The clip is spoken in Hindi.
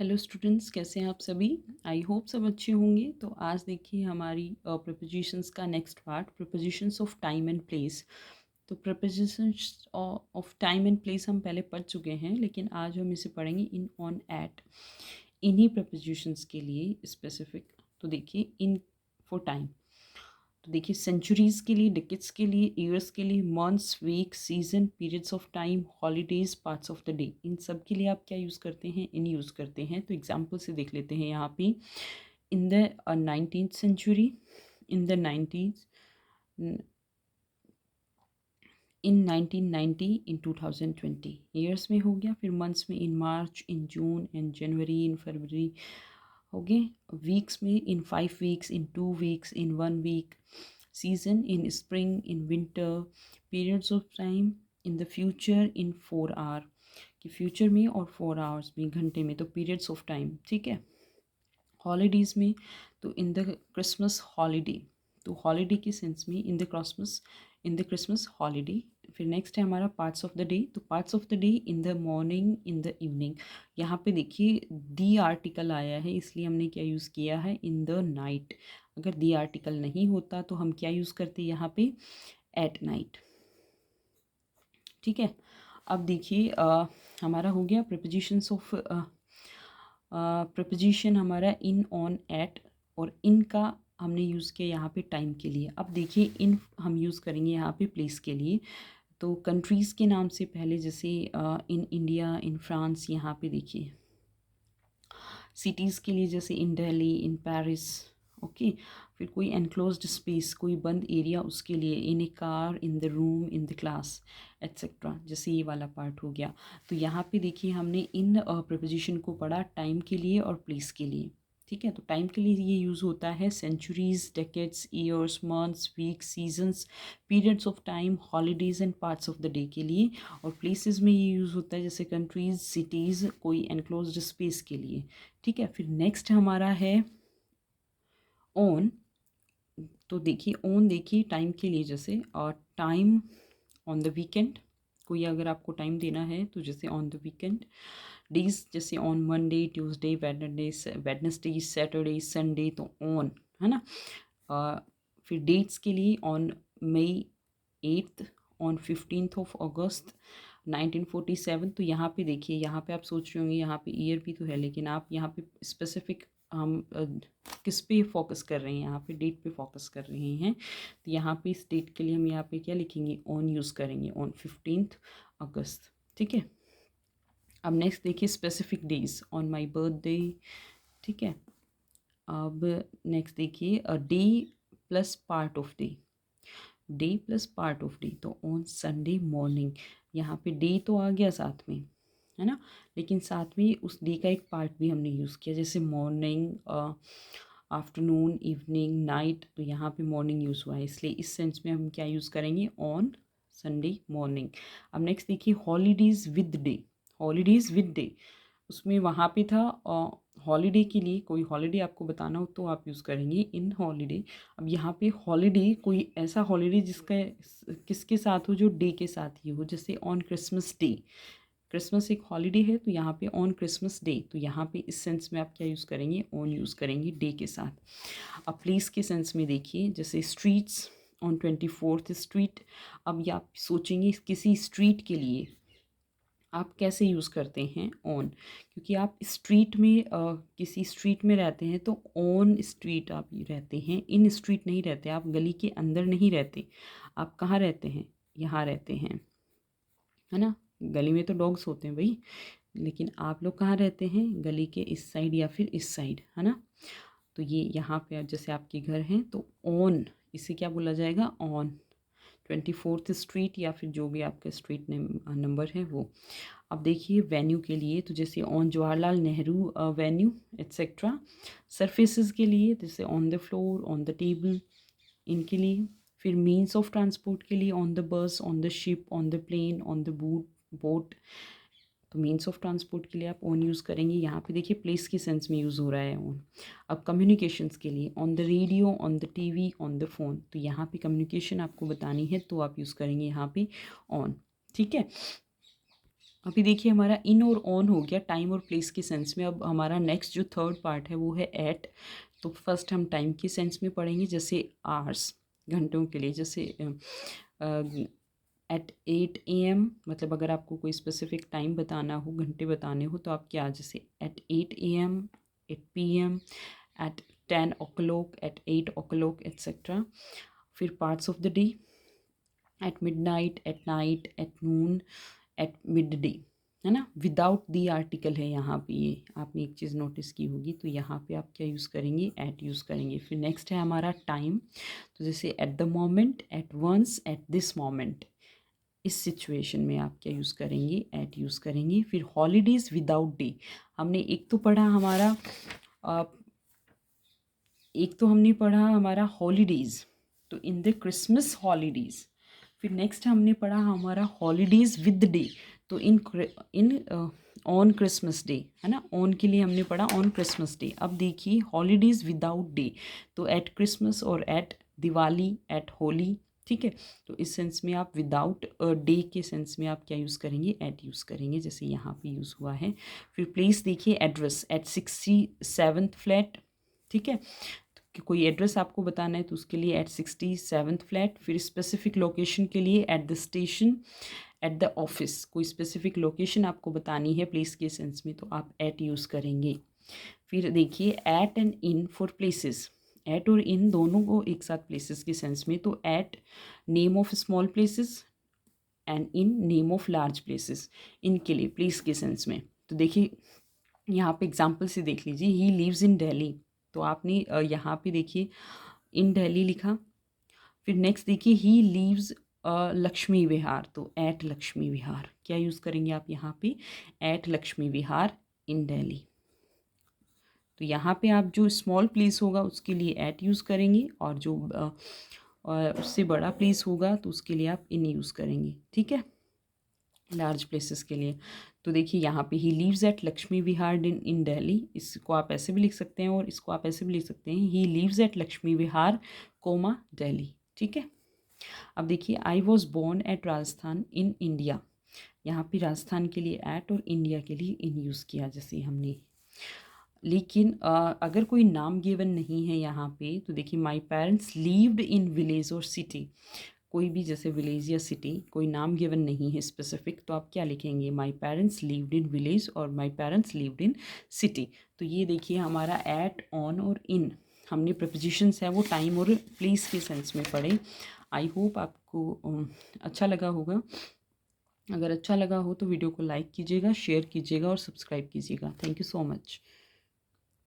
हेलो स्टूडेंट्स, कैसे हैं आप सभी। आई होप सब अच्छे होंगे। तो आज देखिए हमारी प्रिपोजिशंस का next part, prepositions of time and place. तो prepositions of time and place हम पहले पढ़ चुके हैं, लेकिन आज हम इसे पढ़ेंगे इन, ऑन, एट। इन्हीं प्रिपोजिशंस के लिए स्पेसिफिक। तो देखिए इन फॉर टाइम, तो देखिए सेंचुरीज के लिए, डिकेट्स के लिए, ईयर्स के लिए, months, week, season, periods of time, holidays, parts of the day, इन सब के लिए आप क्या यूज़ करते हैं, इन यूज़ करते हैं। तो एग्जाम्पल से देख लेते हैं यहाँ पे। In the 19th century, in the 90s, in 1990, in 2020 years में हो गया। फिर मंथ्स में इन मार्च, इन जून, इन जनवरी, इन फरवरी हो गए। वीक्स में इन 5 weeks, in 2 weeks, in 1 week। Season in spring, in winter. Periods of time in the future, in 4 hour, कि फ्यूचर में और 4 hours में, घंटे में, तो पीरियड्स ऑफ टाइम। ठीक है। हॉलीडेज़ में तो इन द क्रिसमस हॉलीडे, तो हॉलीडे के सेंस में इन द क्रिसमस हॉलीडे। फिर नेक्स्ट है हमारा पार्ट्स ऑफ द डे, तो parts of the day in the morning, in the evening. यहाँ पे देखिए दी आर्टिकल आया है, इसलिए हमने क्या यूज़ किया है, इन द नाइट। अगर दी आर्टिकल नहीं होता तो हम क्या यूज़ करते यहाँ पे, एट नाइट। ठीक है। अब देखिए हमारा हो गया प्रिपोजिशंस ऑफ प्रपोजिशन हमारा इन, ऑन, एट, और इन का हमने यूज़ किया यहाँ पे टाइम के लिए। अब देखिए इन हम यूज़ करेंगे यहाँ पे प्लेस के लिए। तो कंट्रीज़ के नाम से पहले, जैसे इन इंडिया, इन फ्रांस, यहाँ पे देखिए। सिटीज़ के लिए जैसे in Delhi, in Paris. Okay. फिर कोई एनक्लोज्ड स्पेस, कोई बंद एरिया, उसके लिए in a car, in the room, in the class, etcetera. जैसे ये वाला पार्ट हो गया। तो यहाँ पे देखिए हमने इन प्रपोजिशन को पढ़ा टाइम के लिए और प्लेस के लिए। ठीक है। तो टाइम के लिए ये यूज़ होता है centuries, decades, years, months, weeks, seasons, periods of time, holidays and parts of the day के लिए। और प्लेसेस में ये यूज़ होता है जैसे कंट्रीज, सिटीज़, कोई एनक्लोज्ड स्पेस के लिए। ठीक है। फिर नेक्स्ट हमारा है ऑन। तो देखिए ऑन, देखिए टाइम के लिए, जैसे और टाइम ऑन द वीकेंड, कोई अगर आपको टाइम देना है तो जैसे ऑन द वीकेंड। डेज जैसे on Monday, Tuesday, Wednesday, Saturday, Sunday, तो ऑन, है ना। फिर डेट्स के लिए on May 8th, on 15th of August 1947। तो यहाँ पे देखिए, यहाँ पे आप सोच रहे होंगे यहाँ पे ईयर भी तो है, लेकिन आप यहाँ पे स्पेसिफिक हम किस पे फोकस कर रहे हैं, यहाँ पे डेट पे फोकस कर रहे हैं। तो यहाँ पे इस डेट के लिए हम यहाँ पे क्या लिखेंगे, ऑन यूज़ करेंगे, ऑन 15th अगस्त। ठीक है। अब नेक्स्ट देखिए specific days, on my birthday. ठीक है। अब नेक्स्ट देखिए debt plus part of day, debt plus part of day, तो ऑन संडे मॉर्निंग। यहाँ पे डे तो आ गया साथ में, है ना, लेकिन साथ में उस डे का एक पार्ट भी हमने यूज़ किया, जैसे मॉर्निंग, आफ्टरनून, इवनिंग, नाइट। तो यहाँ पे मॉर्निंग यूज़ हुआ है, इसलिए इस सेंस में हम क्या यूज़ करेंगे, ऑन संडे मॉर्निंग। अब नेक्स्ट देखिए holidays with day, holidays with day, उसमें वहाँ पे था हॉलीडे के लिए, कोई हॉलीडे आपको बताना हो तो आप यूज़ करेंगे इन हॉलीडे। अब यहाँ पे हॉलीडे, कोई ऐसा हॉलीडे जिसका किसके साथ हो, जो डे के साथ ही हो, जैसे ऑन क्रिसमस डे। क्रिसमस एक हॉलीडे है, तो यहाँ पे ऑन क्रिसमस डे, तो यहाँ पे इस सेंस में आप क्या यूज़ करेंगे, ऑन यूज़ करेंगे डे के साथ। अब प्लेस के सेंस में देखिए, जैसे स्ट्रीट्स, ऑन 24th स्ट्रीट। अब ये आप सोचेंगे किसी स्ट्रीट के लिए आप कैसे यूज़ करते हैं ऑन, क्योंकि आप स्ट्रीट में किसी स्ट्रीट में रहते हैं तो ऑन स्ट्रीट आप रहते हैं, इन स्ट्रीट नहीं रहते, आप गली के अंदर नहीं रहते। आप कहाँ रहते हैं, यहाँ रहते हैं, है ना। गली में तो डॉग्स होते हैं भाई, लेकिन आप लोग कहाँ रहते हैं, गली के इस साइड या फिर इस साइड, है ना। तो ये यहाँ पे जैसे आपके घर हैं तो ऑन, इसे क्या बोला जाएगा, ऑन 24th स्ट्रीट, या फिर जो भी आपका स्ट्रीट नंबर है वो। अब देखिए वेन्यू के लिए, तो जैसे on Jawaharlal Nehru avenue, etcetera. Surfaces के लिए जैसे on the floor, on the table, इनके लिए। फिर मीन्स ऑफ ट्रांसपोर्ट के लिए on the bus, on the ship, on the plane, on the boat. तो मीन्स ऑफ ट्रांसपोर्ट के लिए आप ऑन यूज़ करेंगे। यहाँ पे देखिए प्लेस के सेंस में यूज़ हो रहा है ऑन। अब कम्युनिकेशंस के लिए on the radio, on the TV, on the phone. तो यहाँ पे कम्युनिकेशन आपको बतानी है तो आप यूज़ करेंगे यहाँ पे ऑन। ठीक है। अभी देखिए हमारा इन और ऑन हो गया टाइम और प्लेस के सेंस में। अब हमारा नेक्स्ट जो थर्ड पार्ट है वो है एट। तो फर्स्ट हम टाइम के सेंस में पढ़ेंगे, जैसे आवर्स, घंटों के लिए, जैसे एट 8 AM, मतलब अगर आपको कोई स्पेसिफिक टाइम बताना हो, घंटे बताने हो, तो आप क्या, जैसे at 8 AM, 8 PM, at 10 o'clock, at 8 o'clock, etcetera. फिर parts of the day, at midnight, at night, at noon, at midday, है ना। विदाउट दी आर्टिकल है यहाँ पे, ये आपने एक चीज़ नोटिस की होगी। तो यहाँ पे आप क्या यूज़ करेंगे, एट यूज़ करेंगे। फिर नेक्स्ट है हमारा टाइम, तो जैसे at the moment, at once, at this moment. इस सिचुएशन में आप क्या यूज़ करेंगे, एट यूज़ करेंगे। फिर हॉलीडेज़ विदाउट डे, हमने एक तो पढ़ा हमारा एक तो हमने पढ़ा हमारा हॉलीडेज़, तो इन द क्रिसमस हॉलीडेज़। फिर नेक्स्ट हमने पढ़ा हमारा हॉलीडेज़ विद डे, तो इन ऑन क्रिसमस डे, है ना। ऑन के लिए हमने पढ़ा ऑन क्रिसमस डे। अब देखिए हॉलीडेज़ विदाउट डे, तो एट क्रिसमस और एट दिवाली, एट होली, ठीक है। तो इस सेंस में आप विदाउट डे के सेंस में आप क्या यूज़ करेंगे, एट यूज़ करेंगे, जैसे यहाँ पे यूज़ हुआ है। फिर प्लेस देखिए, एड्रेस एट 67th फ्लैट, ठीक है। कि कोई एड्रेस आपको बताना है तो उसके लिए एट 67th फ्लैट। फिर स्पेसिफिक लोकेशन के लिए at the station, at the office. कोई स्पेसिफिक लोकेशन आपको बतानी है प्लेस के सेंस में, तो आप एट यूज़ करेंगे। फिर देखिए at and in for places, at और इन दोनों को एक साथ प्लेसेस के सेंस में, तो at name of small places and in name of large places, इनके लिए प्लेस के सेंस में। तो देखिए यहाँ पे एग्जाम्पल से देख लीजिए, ही लिव्स इन दिल्ली, तो आपने यहाँ पे देखिए इन दिल्ली लिखा। फिर नेक्स्ट देखिए ही लीव्स लक्ष्मी विहार, तो एट लक्ष्मी विहार क्या यूज़ करेंगे आप यहाँ पे, एट लक्ष्मी विहार इन दिल्ली। तो यहाँ पे आप जो स्मॉल प्लेस होगा उसके लिए एट यूज़ करेंगे, और जो उससे बड़ा प्लेस होगा तो उसके लिए आप इन यूज़ करेंगे, ठीक है, लार्ज प्लेसेस के लिए। तो देखिए यहाँ पे ही लीव्स एट लक्ष्मी विहार इन दिल्ली, इसको आप ऐसे भी लिख सकते हैं और इसको आप ऐसे भी लिख सकते हैं, he lives at Laxmi Vihar comma Delhi, ठीक है। अब देखिए I was born at Rajasthan in India, यहाँ पे राजस्थान के लिए एट और इंडिया के लिए इन यूज़ किया जैसे हमने। लेकिन अगर कोई नाम गिवन नहीं है यहाँ पे, तो देखिए माई पेरेंट्स लीव्ड इन विलेज और सिटी, कोई भी जैसे विलेज या सिटी कोई नाम गिवन नहीं है स्पेसिफिक, तो आप क्या लिखेंगे, my parents lived in village और my parents lived in city. तो ये देखिए हमारा एट, ऑन और इन, हमने प्रपोजिशंस है वो टाइम और प्लेस के सेंस में पढ़े। आई होप आपको अच्छा लगा होगा। अगर अच्छा लगा हो तो वीडियो को लाइक कीजिएगा, शेयर कीजिएगा और सब्सक्राइब कीजिएगा। Thank you so much.